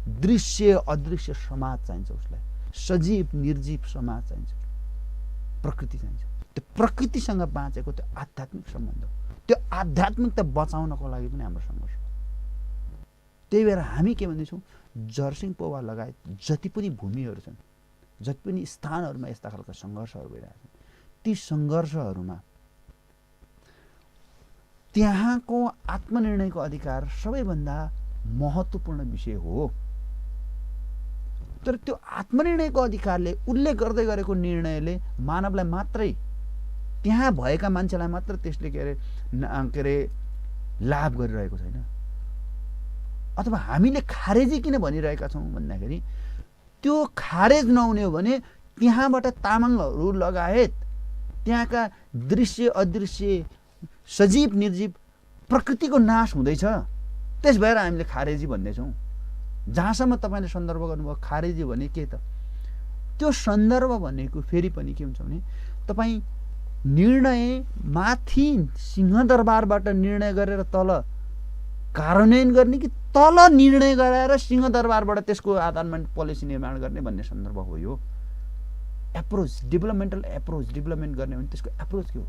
दृश्य अदृश्य समाज चाहिन्छ उसलाई, सजीव निर्जीव समाज चाहिन्छ, प्रकृति चाहिन्छ। त्यो प्रकृतिसँग बाँचेको त्यो आध्यात्मिक सम्बन्ध हो। त्यो आध्यात्मिकता बचाउनको लागि पनि हाम्रो सङ्घर्ष हो। त्यही भएर हामी के भन्दैछौँ, जर्सिङ पौवा लगायत जति पनि भूमिहरू छन्, जति पनि स्थानहरूमा यस्ता खालका सङ्घर्षहरू भइरहेका छन्, ती सङ्घर्षहरूमा त्यहाँको आत्मनिर्णयको अधिकार सबैभन्दा महत्त्वपूर्ण विषय हो। तर त्यो आत्मनिर्णयको अधिकारले, उसले गर्दै गरेको निर्णयले मानवलाई मात्रै, त्यहाँ भएका मान्छेलाई मात्र त्यसले के अरे लाभ गरिरहेको छैन। अथवा हामीले खारेजी किन भनिरहेका छौँ भन्दाखेरि त्यो खारेज नहुने हो भने त्यहाँबाट तामाङहरू लगायत त्यहाँका दृश्य अदृश्य सजीव निर्जीव प्रकृतिको नाश हुँदैछ। त्यस भएर हामीले खारेजी भन्दैछौँ। जहाँसम्म तपाईँले सन्दर्भ गर्नुभयो खारेजी भने के त, त्यो सन्दर्भ भनेको फेरि पनि के हुन्छ भने तपाईँ निर्णय माथि सिंहदरबारबाट निर्णय गरेर तल कार्यान्वयन गर्ने कि तल निर्णय गराएर सिंहदरबारबाट त्यसको आधारमा पोलिसी निर्माण गर्ने भन्ने सन्दर्भ हो। यो एप्रोच, डेभलपमेन्टल एप्रोच, डेभलपमेन्ट गर्ने भने त्यसको एप्रोच के हो?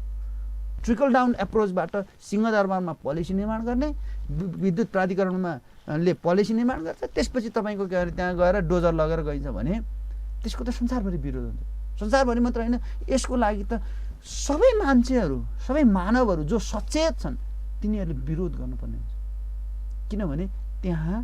ट्रिकल डाउन एप्रोचबाट सिंहदरबारमा पोलिसी निर्माण गर्ने, विद्युत प्राधिकरणमा ले पोलिसी निर्माण गर्छ, त्यसपछि तपाईँको के अरे त्यहाँ गएर डोजर लगेर गइन्छ भने त्यसको त संसारभरि विरोध हुन्छ। संसारभरि मात्र होइन, यसको लागि त सबै मान्छेहरू, सबै मानवहरू जो सचेत छन् तिनीहरूले विरोध गर्नुपर्ने हुन्छ। किनभने त्यहाँ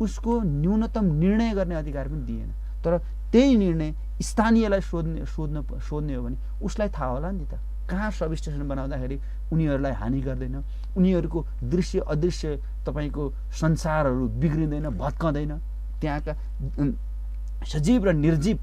उसको न्यूनतम निर्णय गर्ने अधिकार पनि दिएन। तर त्यही निर्णय स्थानीयलाई सोध्ने हो भने उसलाई थाहा होला नि त, कहाँ सब स्टेसन बनाउँदाखेरि उनीहरूलाई हानि गर्दैन, उनीहरूको दृश्य अदृश्य तपाईँको संसारहरू बिग्रिँदैन, भत्काउँदैन, त्यहाँका सजीव र निर्जीव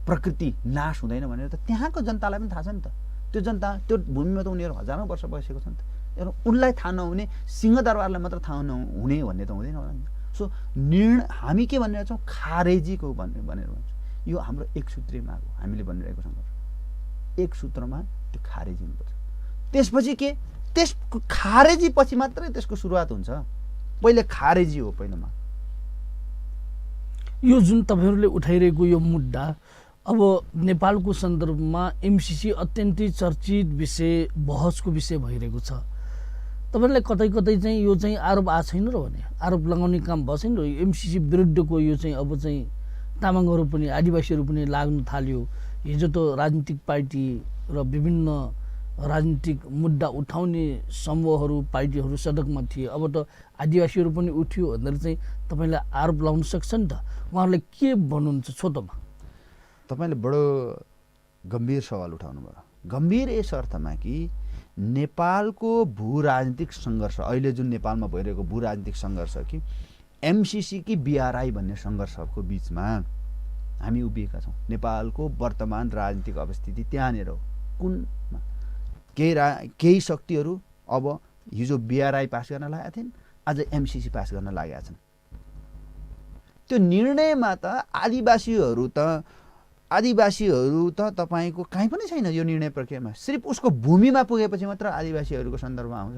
प्रकृति नाश हुँदैन भनेर त त्यहाँको जनतालाई पनि थाहा छ नि त। त्यो जनता त्यो भूमिमा त उनीहरू हजारौँ वर्ष बसेको छ नि त। उनलाई थाहा नहुने, सिंहदरबारलाई मात्र थाहा नहुने भन्ने त हुँदैन होला नि। सो हामी के भनिरहेको छौँ, खारेजीको भनेर भन्छौँ। यो हाम्रो एक सूत्रीय माग हो। हामीले भनिरहेको सङ्घर्ष एक सूत्रमा त्यो खारेजी हुनुपर्छ। त्यसपछि के, त्यसको खारेजी पछि मात्रै त्यसको सुरुवात हुन्छ। पहिले खारेजी हो पहिलामा। यो जुन तपाईँहरूले उठाइरहेको यो मुद्दा अब नेपालको सन्दर्भमा एमसीसी अत्यन्तै चर्चित विषय, बहसको विषय भइरहेको छ। तपाईँलाई कतै कतै चाहिँ यो चाहिँ आरोप आएको छैन र भने आरोप लगाउने काम भएको छैन र एमसीसी विरुद्धको यो चाहिँ अब चाहिँ तामाङहरू पनि आदिवासीहरू पनि लाग्न थाल्यो। हिजो त राजनीतिक पार्टी र विभिन्न राजनीतिक मुद्दा उठाउने समूहहरू पार्टीहरू सडकमा थिए, अब त आदिवासीहरू पनि उठ्यो भनेर चाहिँ तपाईँले आरोप लगाउन सक्छ नि त। उहाँहरूलाई के भन्नुहुन्छ छोटोमा? तपाईँले बडो गम्भीर सवाल उठाउनु भयो। गम्भीर यस अर्थमा कि नेपालको भू राजनीतिक सङ्घर्ष, अहिले जुन नेपालमा भइरहेको भू राजनीतिक सङ्घर्ष कि एमसीसी कि बीआरआई भन्ने सङ्घर्षको बिचमा हामी उभिएका छौँ। नेपालको वर्तमान राजनीतिक अवस्थिति त्यहाँनिर हो। कुनमा केही शक्तिहरू अब हिजो बीआरआई पास गर्न लागेका थिइन्, आज एमसीसी पास गर्न लागेका छन्। त्यो निर्णयमा त आदिवासीहरू त तपाईँको कहीँ पनि छैन। यो निर्णय प्रक्रियामा सिर्फ उसको भूमिमा पुगेपछि मात्र आदिवासीहरूको सन्दर्भमा आउँछ।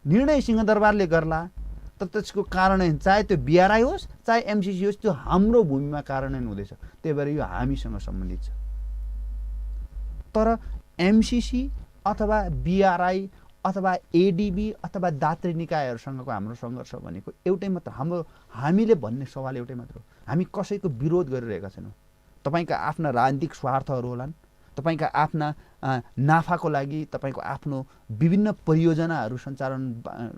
निर्णय सिंहदरबारले गर्ला त त्यसको कार्यान्वयन चाहे त्यो बीआरआई होस् चाहे एमसीसी होस्, त्यो हाम्रो भूमिमा कार्यान्वयन हुँदैछ। त्यही भएर यो हामीसँग सम्बन्धित छ। तर एमसीसी अथवा बीआरआई अथवा एडीबी अथवा दात्री निकायहरूसँगको हाम्रो सङ्घर्ष भनेको एउटै मात्र, हामीले भन्ने सवाल एउटै मात्र हो। हामी कसैको विरोध गरिरहेका छैनौँ। तपाईँका आफ्ना राजनीतिक स्वार्थहरू होलान्, तपाईँका आफ्ना नाफाको लागि तपाईँको आफ्नो विभिन्न परियोजनाहरू सञ्चालन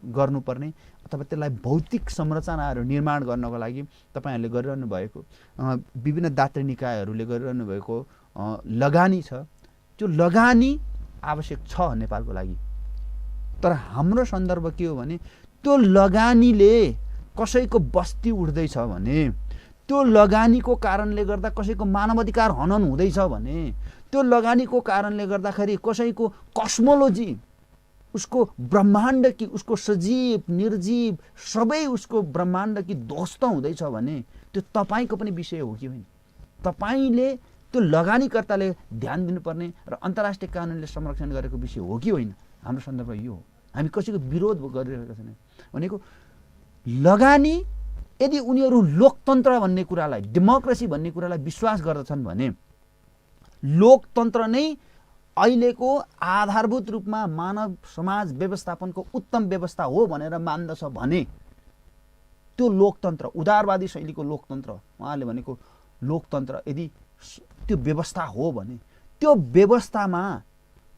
गर्नुपर्ने अथवा त्यसलाई भौतिक संरचनाहरू निर्माण गर्नको लागि तपाईँहरूले गरिरहनु भएको विभिन्न दात्री निकायहरूले गरिरहनु भएको लगानी छ। त्यो लगानी आवश्यक छ नेपालको लागि। तर हाम्रो सन्दर्भ के हो भने त्यो लगानीले कसैको बस्ती उठ्दैछ भने, त्यो लगानीको कारणले गर्दा कसैको मानवाधिकार हनन हुँदैछ भने, त्यो लगानीको कारणले गर्दाखेरि कसैको कस्मोलोजी, उसको ब्रह्माण्ड कि उसको सजीव निर्जीव सबै उसको ब्रह्माण्ड कि ध्वस्त हुँदैछ भने त्यो तपाईँको पनि विषय हो कि होइन? तपाईँले त्यो लगानीकर्ताले ध्यान दिनुपर्ने र अन्तर्राष्ट्रिय कानुनले संरक्षण गरेको विषय हो कि होइन? हाम्रो सन्दर्भमा यो हो। हामी कसैको विरोध गरिरहेका छैनौँ। भनेको लगानी यदि उनीहरू लोकतन्त्र भन्ने कुरालाई, डेमोक्रेसी भन्ने कुरालाई विश्वास गर्दछन् भने, लोकतन्त्र नै अहिलेको आधारभूत रूपमा मानव समाज व्यवस्थापनको उत्तम व्यवस्था हो भनेर मान्दछ भने, त्यो लोकतन्त्र उदारवादी शैलीको लोकतन्त्र, उहाँले भनेको लोकतन्त्र यदि त्यो व्यवस्था हो भने, त्यो व्यवस्थामा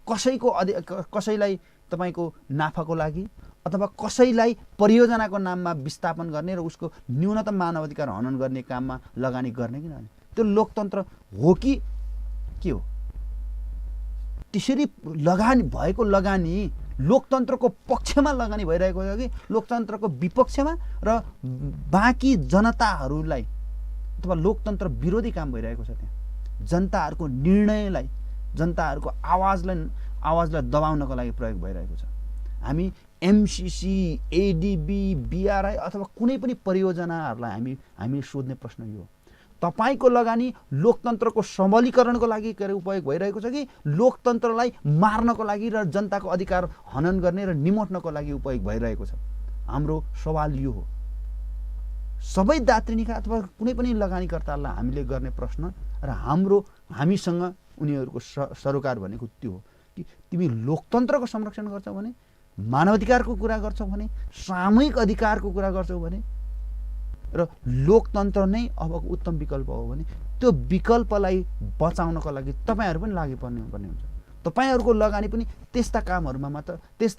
कसैलाई तपाईँको नाफाको लागि अथवा कसैलाई परियोजनाको नाममा विस्थापन गर्ने र उसको न्यूनतम मानवाधिकार हनन गर्ने काममा लगानी गर्ने कि नगर्ने, त्यो लोकतन्त्र हो कि के हो? त्यसरी लगानी भएको लगानी लोकतन्त्रको पक्षमा लगानी भइरहेको छ कि लोकतन्त्रको विपक्षमा र बाँकी जनताहरूलाई अथवा लोकतन्त्र विरोधी काम भइरहेको छ? त्यहाँ जनताहरूको निर्णयलाई, जनताहरूको आवाजलाई दबाउनको लागि प्रयोग भइरहेको छ। हामी एमसीसी, एडीबी, बीआरआई अथवा कुनै पनि परियोजनाहरूलाई हामी सोध्ने प्रश्न यो हो, तपाईँको लगानी लोकतन्त्रको सबलीकरणको लागि उपयोग भइरहेको छ कि लोकतन्त्रलाई मार्नको लागि र जनताको अधिकार हनन गर्ने र निमोट्नको लागि उपयोग भइरहेको छ? हाम्रो सवाल यो हो। सबै दात्री निकाय अथवा कुनै पनि लगानीकर्तालाई हामीले गर्ने प्रश्न र हामीसँग उनीहरूको सरोकार भनेको त्यो हो कि तिमी लोकतन्त्रको संरक्षण गर्छौ भने, मानवाधिकारको कुरा गर्छौ भने, सामूहिक अधिकारको कुरा गर्छौ भने र लोकतन्त्र नै अबको उत्तम विकल्प हो भने, त्यो विकल्पलाई बचाउनको लागि तपाईँहरू पनि लाग्नुपर्ने हुन्छ। तपाईँहरूको लगानी पनि त्यस्ता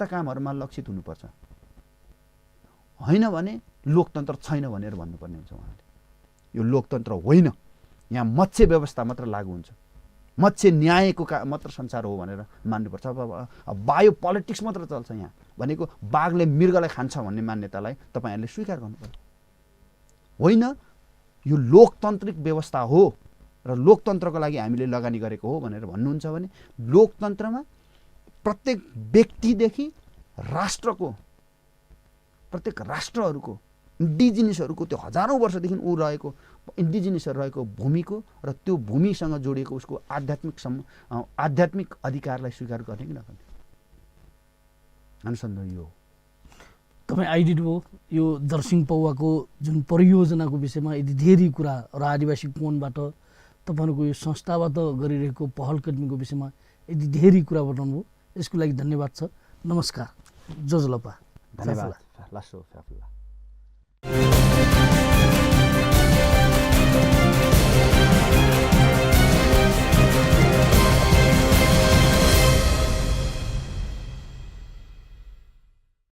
कामहरूमा लक्षित हुनुपर्छ। होइन भने लोकतन्त्र छैन भनेर भन्नुपर्ने हुन्छ उहाँले। यो लोकतन्त्र होइन, यहाँ मत्स्य व्यवस्था मात्र लागू हुन्छ, मत्स्य न्यायको मात्र संसार हो भनेर मान्नुपर्छ। अब बायो पोलिटिक्स मात्र चल्छ यहाँ भनेको बाघले मृगलाई खान्छ भन्ने मान्यतालाई तपाईँहरूले स्वीकार गर्नुपर्छ। होइन, यो लोकतान्त्रिक व्यवस्था हो र लोकतन्त्रको लागि हामीले लगानी गरेको हो भनेर भन्नुहुन्छ भने लोकतन्त्रमा प्रत्येक व्यक्तिदेखि राष्ट्रको, प्रत्येक राष्ट्रहरूको, इन्डिजिनियसहरूको, त्यो हजारौँ वर्षदेखि ऊ रहेको इन्डिजिनियसहरू रहेको भूमिको र त्यो भूमिसँग जोडिएको उसको आध्यात्मिक अधिकारलाई स्वीकार गर्ने कि नगर्ने अनुसन्धान यो हो। तपाईँ आइडिड भयो यो दर्शिङ पौवाको जुन परियोजनाको विषयमा यदि धेरै कुरा र आदिवासी कोणबाट तपाईँहरूको यो संस्थाबाट गरिरहेको पहल कदमीको विषयमा यदि धेरै कुरा बताउनु भयो, यसको लागि धन्यवाद छ। नमस्कार। जोजलपा धन्यवाद। लासो फ्याफुल्ला।